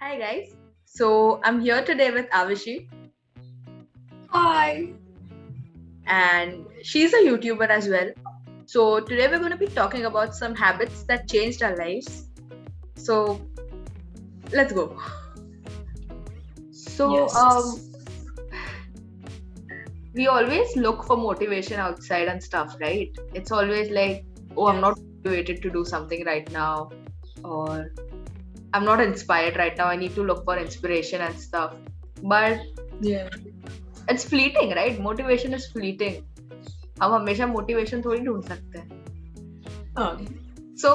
Hi guys. So I'm here today with Avishi Hi. and she's a YouTuber as well. So today we're going to be talking about some habits that changed our lives. So let's go. So Yes. we always look for motivation outside and stuff, right? It's always like, oh, I'm not Yes. motivated to do something right now, or I'm not inspired right now. I need to look for inspiration and stuff. But Yeah. it's fleeting, right? Motivation is fleeting. हम हमेशा motivation थोड़ी ढूंढ सकते हैं. So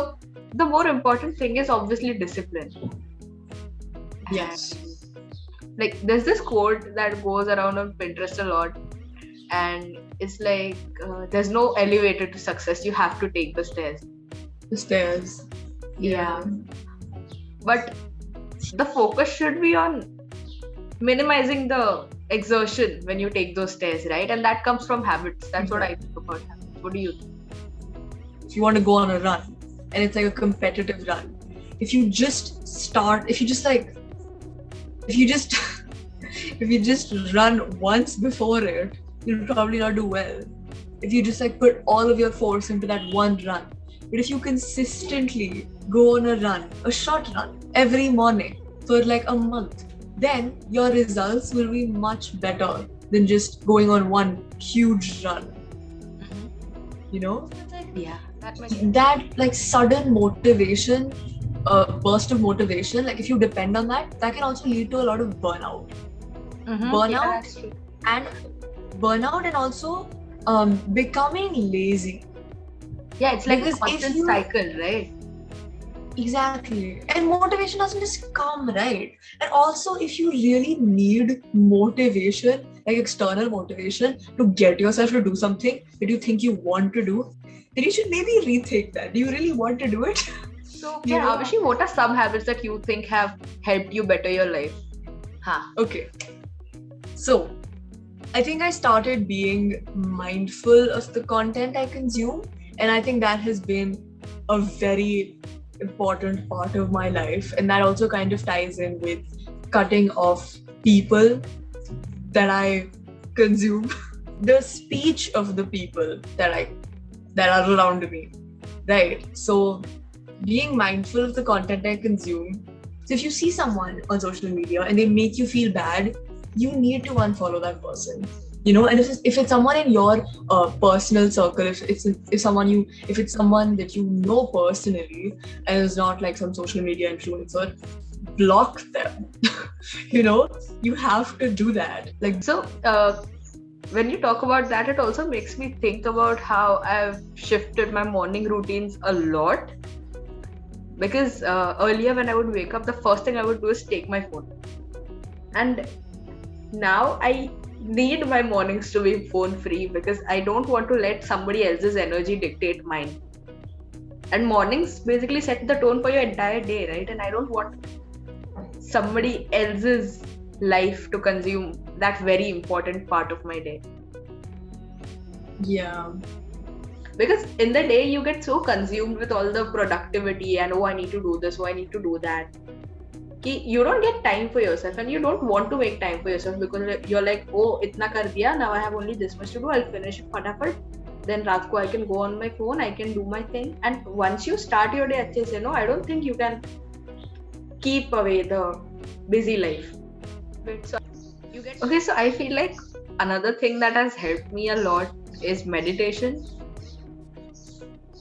the more important thing is obviously discipline. And Yes. like there's this quote that goes around on Pinterest a lot, and it's like there's no elevator to success. You have to take the stairs. The stairs. Yeah, Yeah. but the focus should be on minimizing the exertion when you take those stairs, right? And that comes from habits. That's what I Exactly. think about habits. What do you think? If you want to go on a run and it's like a competitive run, if you just start, if you just if you just run once before it, you'll probably not do well. If you just like put all of your force into that one run. But if you consistently go on a run, a short run every morning for like a month, then your results will be much better than just going on one huge run. You know? Yeah, that makes sense. That like sudden motivation, burst of motivation, like if you depend on that, that can also lead to a lot of burnout. Yeah, Burnout that's true. and burnout and also becoming lazy. Yeah, it's like a Because if constant you cycle, right? exactly, and motivation doesn't just come, right? And also, if you really need motivation, like external motivation, to get yourself to do something that you think you want to do, then you should maybe rethink that. Do you really want to do it? So, You yeah, know? Avishi, what are some habits that you think have helped you better your life? Huh. Okay. So, I think I started being mindful of the content I consume, and I think that has been a very important part of my life. And that also kind of ties in with cutting off people that I consume, the speech of the people that are around me, right? So, being mindful of the content I consume. So if you see someone on social media and they make you feel bad, you need to unfollow that person. You know, and if it's someone in your personal circle, if it's someone that you know personally and is not like some social media influencer, block them. You know, you have to do that. Like, So, when you talk about that, it also makes me think about how I've shifted my morning routines a lot. Because earlier, when I would wake up, the first thing I would do is take my phone. And now I need my mornings to be phone free because I don't want to let somebody else's energy dictate mine. And mornings basically set the tone for your entire day, right? And I don't want somebody else's life to consume that very important part of my day. yeah, Because in the day you get so consumed with all the productivity and, oh, I need to do this, oh, I need to do that, you don't get time for yourself, and you don't want to make time for yourself because you're like, oh, itna kar diya, now I have only this much to do, I'll finish it fatafat, then raat ko I can go on my phone, I can do my thing. And once you start your day अच्छे से, no, I don't think you can keep away the busy life. So you get okay. So I feel like another thing that has helped me a lot is meditation.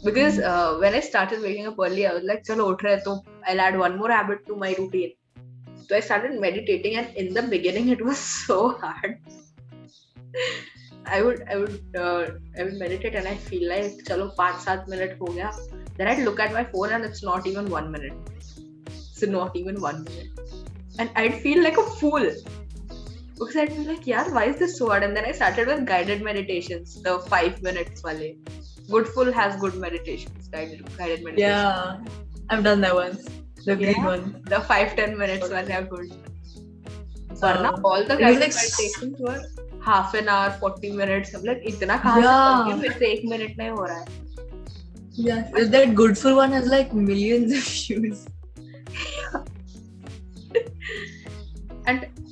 Because when I started waking up early, I was like, chalo uth rahe, so I'll add one more habit to my routine. So I started meditating, and in the beginning it was so hard. I would meditate and I feel like chalo 5-7 minute ho gaya. Then I'd look at my phone and it's not even 1 minute. So not even 1 minute. And I'd feel like a fool. Because I'd be like, yeah, why is this so hard? And then I started with guided meditations, the 5 minutes wale. Goodful has good meditations, guided meditation. yeah, I've done that once. The green Yeah, one. the 5-10 minutes one are good. Varna all the It was guided like meditations were half an hour, 40 minutes. I'm like, इतना कहाँ से कर दिया, मेरे से 1 minute में हो रहा है. yeah, that Goodful one has like millions of views.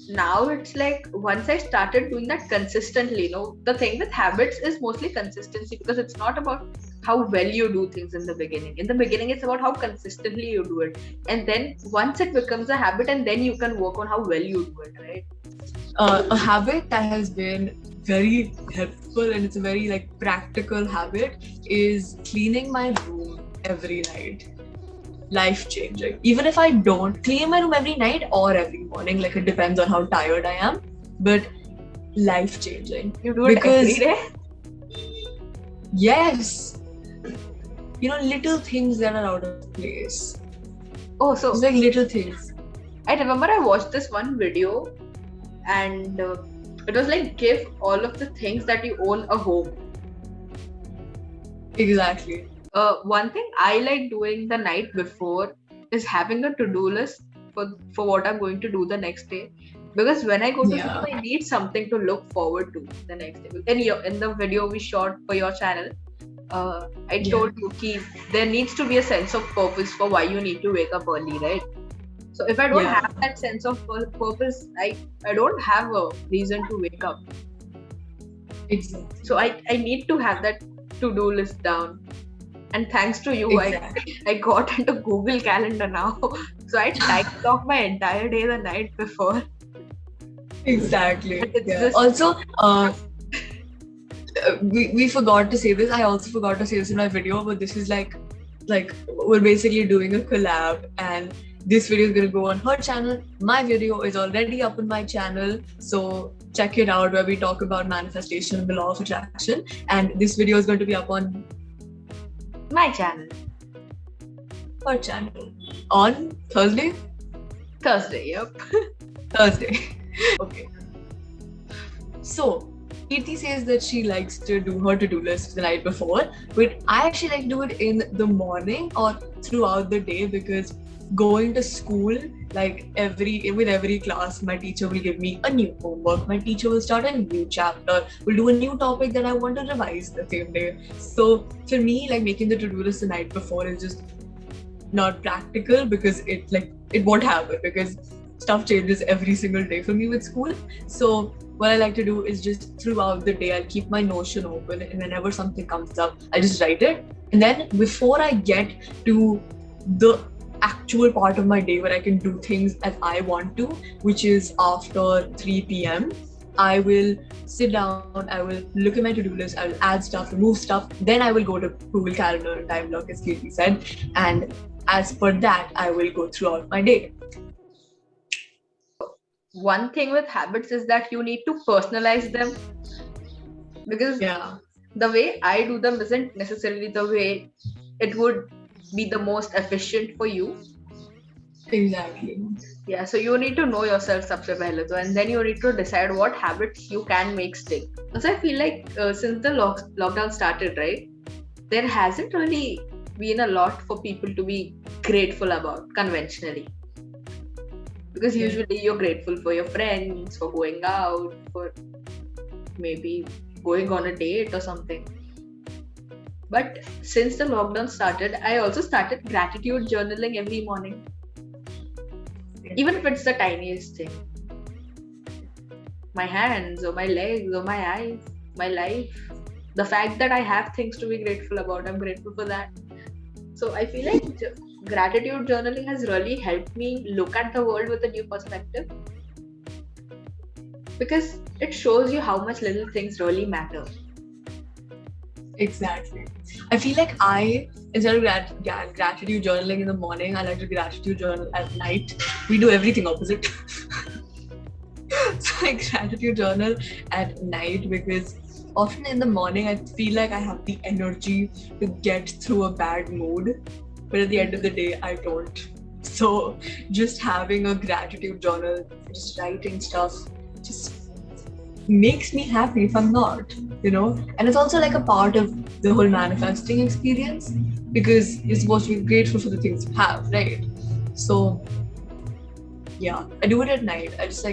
now it's like once I started doing that consistently, the thing with habits is mostly consistency, because it's not about how well you do things in the beginning. In the beginning, it's about how consistently you do it. And then once it becomes a habit, and then you can work on how well you do it, right? A habit that has been very helpful, and it's a very like practical habit, is cleaning my room every night. Life changing. Even if I don't clean my room every night or every morning, like it depends on how tired I am, but life changing. You do it every Because day? yes, little things that are out of place. Oh, so It's like little things. I remember I watched this one video, and it was like, give all of the things that you own a home. Exactly. One thing I like doing the night before is having a to-do list for what I'm going to do the next day. Because when I go to sleep, Yeah. I need something to look forward to the next day. In the video we shot for your channel, I Yeah. told you ki there needs to be a sense of purpose for why you need to wake up early, right? So if I don't Yeah. have that sense of purpose, I don't have a reason to wake up. Exactly. So I need to have that to-do list down. And thanks to you, Exactly. I got into Google Calendar now. So I typed off my entire day the night before. Exactly. And it's Yeah. just Also, we forgot to say this. I also forgot to say this in my video, but this is like we're basically doing a collab, and this video is going to go on her channel. My video is already up on my channel, so check it out, where we talk about manifestation and the law of attraction. And this video is going to be up on my channel. her channel on Thursday. Yep. Thursday. Okay. So Kirti says that she likes to do her to-do list the night before, but I actually like to do it in the morning or throughout the day, because going to school, like with every class, my teacher will give me a new homework. My teacher will start a new chapter, will do a new topic that I want to revise the same day. So for me, like making the to-do list the night before is just not practical, because it won't happen, because stuff changes every single day for me with school. So what I like to do is just throughout the day, I'll keep my Notion open, and whenever something comes up, I just write it. And then before I get to the actual part of my day where I can do things as I want to, which is after 3 p.m., I will sit down, I will look at my to-do list, I will add stuff, remove stuff, then I will go to Google Calendar and time block, as Katie said, and as per that, I will go throughout my day. One thing with habits is that you need to personalize them, because the way I do them isn't necessarily the way it would be the most efficient for you. Exactly. Yeah, so you need to know yourself सबसे पहले तो, and then you need to decide what habits you can make stick. Also, I feel like since the lockdown started, right, there hasn't really been a lot for people to be grateful about conventionally. Because usually you're grateful for your friends, for going out, for maybe going on a date or something. But since the lockdown started, I also started gratitude journaling every morning. Even if it's the tiniest thing. My hands or my legs or my eyes, my life. The fact that I have things to be grateful about, I'm grateful for that. So I feel like gratitude journaling has really helped me look at the world with a new perspective, because it shows you how much little things really matter. Exactly. I feel like instead of gratitude journaling in the morning, I like to gratitude journal at night. We do everything opposite. So I gratitude journal at night, because often in the morning I feel like I have the energy to get through a bad mood, but at the end of the day I don't. So just having a gratitude journal, just writing stuff, just makes me happy if I'm not, and it's also like a part of the whole manifesting experience, because you're supposed to be grateful for the things you have, right? So yeah, I do it at night. I just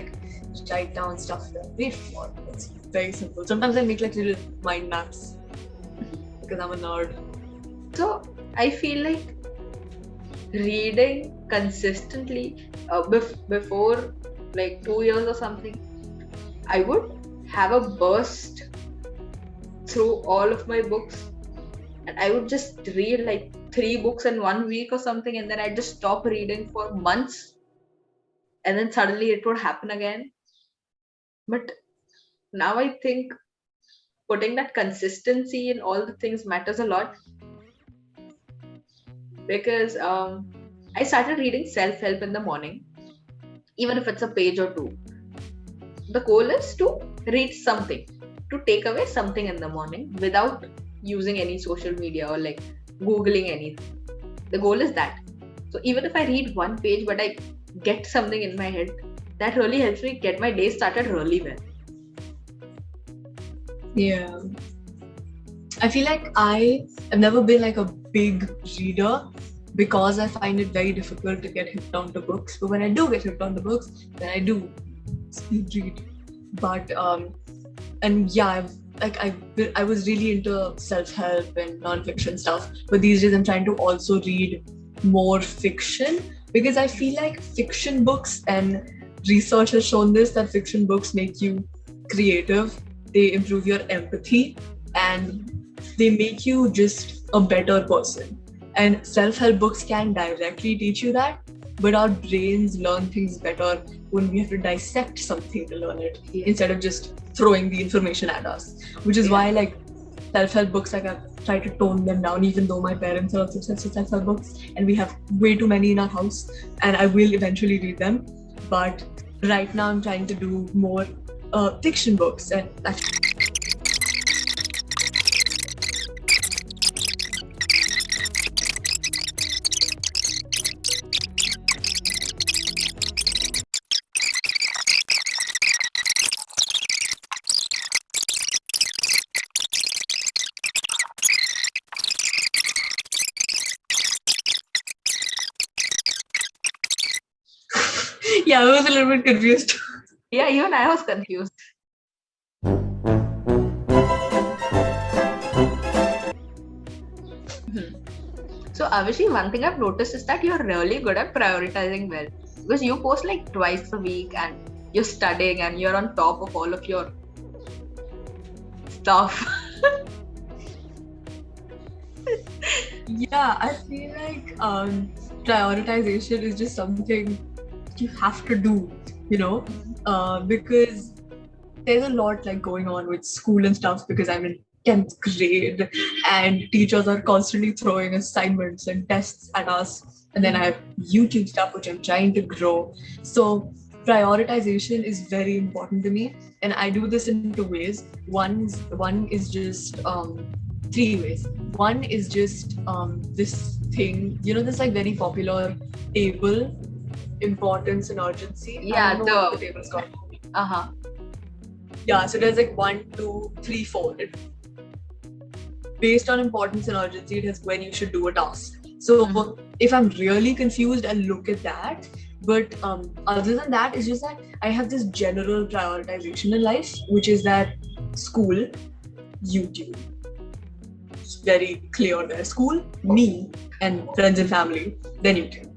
write down stuff that I'm grateful for. It's very simple. Sometimes I make like little mind maps, because I'm a nerd. So I feel like reading consistently before like 2 years or something, I would have a burst through all of my books, and I would just read like 3 books in 1 week or something, and then I'd just stop reading for months, and then suddenly it would happen again. But now I think putting that consistency in all the things matters a lot, because I started reading self help in the morning, even if it's a page or two. The goal is to read something, to take away something in the morning without using any social media or like Googling anything. The goal is that. So even if I read one page but I get something in my head, that really helps me get my day started really well. Yeah. I feel like I have never been like a big reader because I find it very difficult to get hooked onto books. But when I do get hooked onto books, then I do speed read. But and yeah, I was really into self-help and non-fiction stuff. But these days I'm trying to also read more fiction because I feel like fiction books, and research has shown this, that fiction books make you creative, they improve your empathy, and they make you just a better person. And self-help books can directly teach you that, but our brains learn things better when we have to dissect something to learn it, instead of just throwing the information at us. Which is why like self-help books, like I've tried to tone them down, even though my parents are also obsessed with self-help books and we have way too many in our house, and I will eventually read them. But right now I'm trying to do more fiction books. And yeah, I was a little bit confused. Yeah, even I was confused. So Avishi, one thing I've noticed is that you're really good at prioritizing well, because you post like twice a week and you're studying and you're on top of all of your stuff. Yeah, I feel like prioritization is just something you have to do, you know, because there's a lot like going on with school and stuff, because I'm in 10th grade and teachers are constantly throwing assignments and tests at us. And then I have YouTube stuff which I'm trying to grow. So prioritization is very important to me, and I do this in 2 ways. One is just 3 ways. One is just this thing, you know, this like very popular table, importance and urgency. I Yeah, don't know what the table's called. uh-huh. Yeah, so there's like 1, 2, 3, 4. Based on importance and urgency, it is when you should do a task. So if I'm really confused, I'll look at that. But other than that, it's just that I have this general prioritization in life, which is that school, YouTube. It's very clear there. School, me, and friends and family, then YouTube.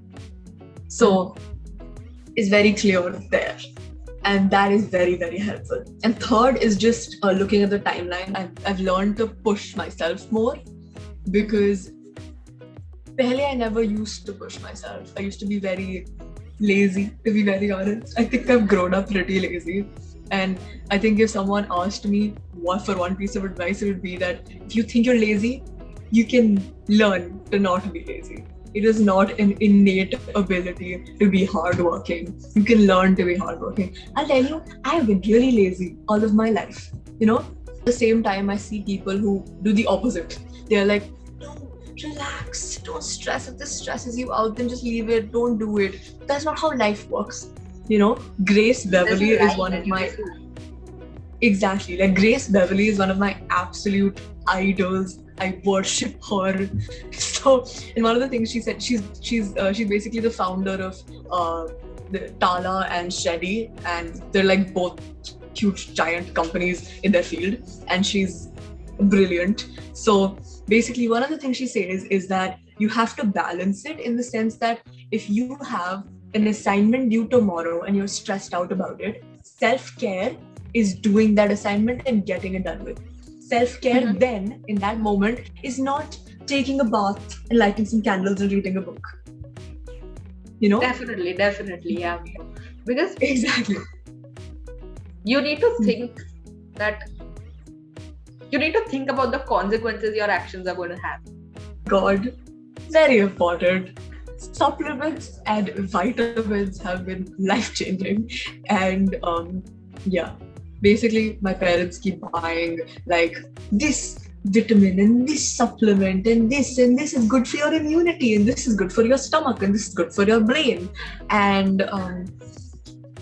So it's very clear there. And that is very, very helpful. And third is just looking at the timeline. I've learned to push myself more, because pehle I never used to push myself. I used to be very lazy, to be very honest. I think I've grown up pretty lazy. And I think if someone asked me what for one piece of advice, it would be that if you think you're lazy, you can learn to not be lazy. It is not an innate ability to be hardworking. You can learn to be hardworking. I'll tell you, I've been really lazy all of my life. You know, at the same time, I see people who do the opposite. They're like, no, relax, don't stress. If this stresses you out, then just leave it, don't do it. That's not how life works. You know, Grace Beverly is one of my. Exactly. Like Grace Beverly is one of my absolute idols. I worship her. So, and one of the things she said, she's basically the founder of the Tala and Shetty, and they're like both huge giant companies in their field, and she's brilliant. So basically, one of the things she says is that you have to balance it, in the sense that if you have an assignment due tomorrow and you're stressed out about it, self-care is doing that assignment and getting it done with. Self-care Mhm. then, in that moment, is not taking a bath and lighting some candles and reading a book. You know? Definitely, yeah. Because Exactly. you need to think that you need to think about the consequences your actions are going to have. God, very important. Supplements and vitamins have been life changing, and yeah, basically my parents keep buying like this vitamin and this supplement and this is good for your immunity and this is good for your stomach and this is good for your brain, and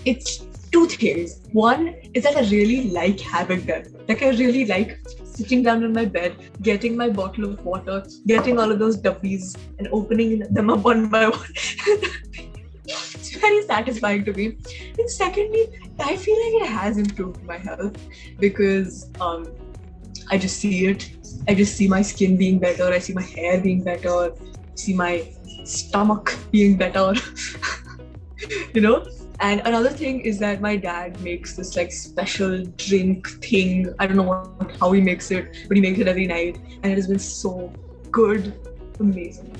it's two things. One is that I really like having them. Like I really like sitting down in my bed, getting my bottle of water, getting all of those dubbies and opening them up one by one. It's very satisfying to me. And secondly, I feel like it has improved my health because I just see it. I just see my skin being better. I see my hair being better. I see my stomach being better. you know and another thing is that my dad makes this like special drink thing. I don't know how he makes it, but he makes it every night and it has been so good. Amazing.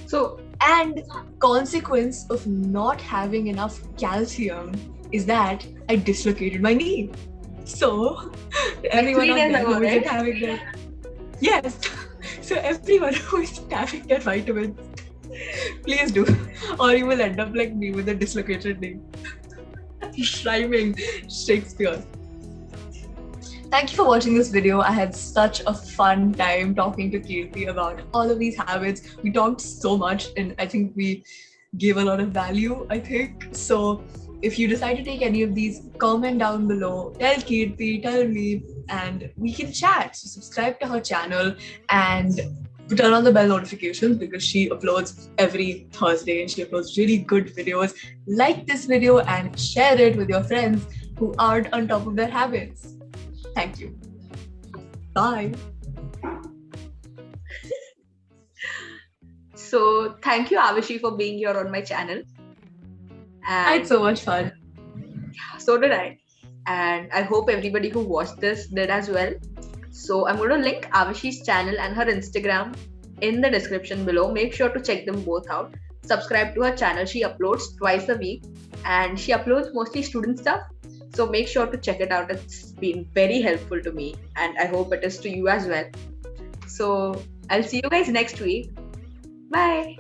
So, And consequence of not having enough calcium is that I dislocated my knee. So like everyone 3 days out there ago, who isn't right? having that, yes. So everyone who isn't having that vitamin, please do, or you will end up like me with a dislocated knee. Rhyming Shakespeare. Thank you for watching this video. I had such a fun time talking to Kirti about all of these habits. We talked so much and I think we gave a lot of value, I think. So if you decide to take any of these, comment down below, tell Kirti, tell me, and we can chat. So subscribe to her channel and turn on the bell notifications because she uploads every Thursday and she uploads really good videos. Like this video and share it with your friends who aren't on top of their habits. Thank you. Bye. So, thank you, Avishi, for being here on my channel. I had And so much fun. so did I. And I hope everybody who watched this did as well. So, I'm going to link Avishi's channel and her Instagram in the description below. Make sure to check them both out. Subscribe to her channel. She uploads twice a week and she uploads mostly student stuff. So, make sure to check it out. It's been very helpful to me and I hope it is to you as well. So, I'll see you guys next week. Bye.